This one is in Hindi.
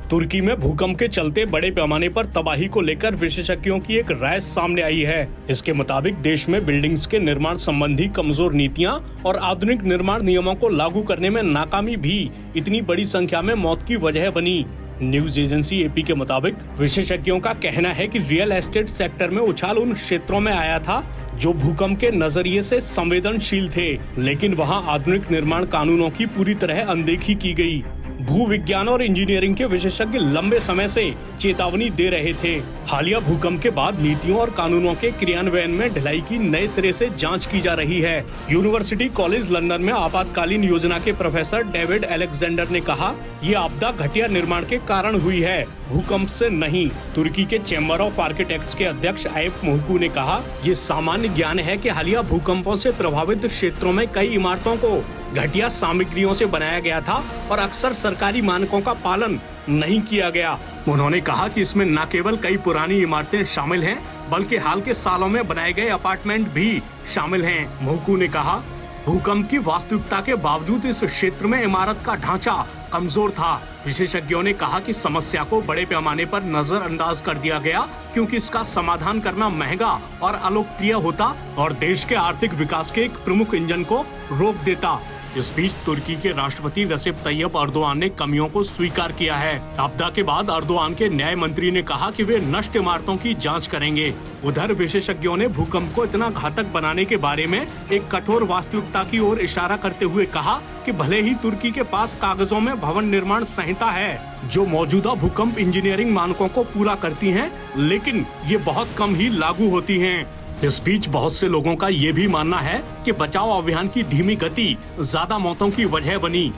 तुर्की में भूकंप के चलते बड़े पैमाने पर तबाही को लेकर विशेषज्ञों की एक राय सामने आई है। इसके मुताबिक देश में बिल्डिंग्स के निर्माण संबंधी कमजोर नीतियां और आधुनिक निर्माण नियमों को लागू करने में नाकामी भी इतनी बड़ी संख्या में मौत की वजह बनी। न्यूज एजेंसी एपी के मुताबिक विशेषज्ञों का कहना है कि रियल एस्टेट सेक्टर में उछाल उन क्षेत्रों में आया था जो भूकंप के नजरिए से संवेदनशील थे, लेकिन वहां आधुनिक निर्माण कानूनों की पूरी तरह अनदेखी की गई। भूविज्ञान और इंजीनियरिंग के विशेषज्ञ लंबे समय से चेतावनी दे रहे थे। हालिया भूकंप के बाद नीतियों और कानूनों के क्रियान्वयन में ढिलाई की नए सिरे से जांच की जा रही है। यूनिवर्सिटी कॉलेज लंदन में आपातकालीन योजना के प्रोफेसर डेविड अलेक्जेंडर ने कहा, ये आपदा घटिया निर्माण के कारण हुई है, भूकंप से नहीं। तुर्की के चैम्बर ऑफ आर्किटेक्ट्स के अध्यक्ष आयप मुहकू ने कहा, ये सामान्य ज्ञान है कि हालिया भूकंपों से प्रभावित क्षेत्रों में कई इमारतों को घटिया सामग्रियों से बनाया गया था और अक्सर सरकारी मानकों का पालन नहीं किया गया। उन्होंने कहा कि इसमें न केवल कई पुरानी इमारतें शामिल हैं, बल्कि हाल के सालों में बनाए गए अपार्टमेंट भी शामिल हैं। मुहकू ने कहा, भूकंप की वास्तविकता के बावजूद इस क्षेत्र में इमारत का ढांचा कमजोर था। विशेषज्ञों ने कहा कि समस्या को बड़े पैमाने पर नजरअंदाज कर दिया गया क्योंकि इसका समाधान करना महंगा और अलोकप्रिय होता और देश के आर्थिक विकास के एक प्रमुख इंजन को रोक देता। इस बीच तुर्की के राष्ट्रपति रसेप तैयब अर्दोआन ने कमियों को स्वीकार किया है। आपदा के बाद अर्दोआन के न्याय मंत्री ने कहा कि वे नष्ट इमारतों की जांच करेंगे। उधर विशेषज्ञों ने भूकंप को इतना घातक बनाने के बारे में एक कठोर वास्तविकता की ओर इशारा करते हुए कहा कि भले ही तुर्की के पास कागजों में भवन निर्माण संहिता है जो मौजूदा भूकंप इंजीनियरिंग मानकों को पूरा करती है, लेकिन ये बहुत कम ही लागू होती हैं। इस बीच बहुत से लोगों का ये भी मानना है कि बचाव अभियान की धीमी गति ज्यादा मौतों की वजह बनी।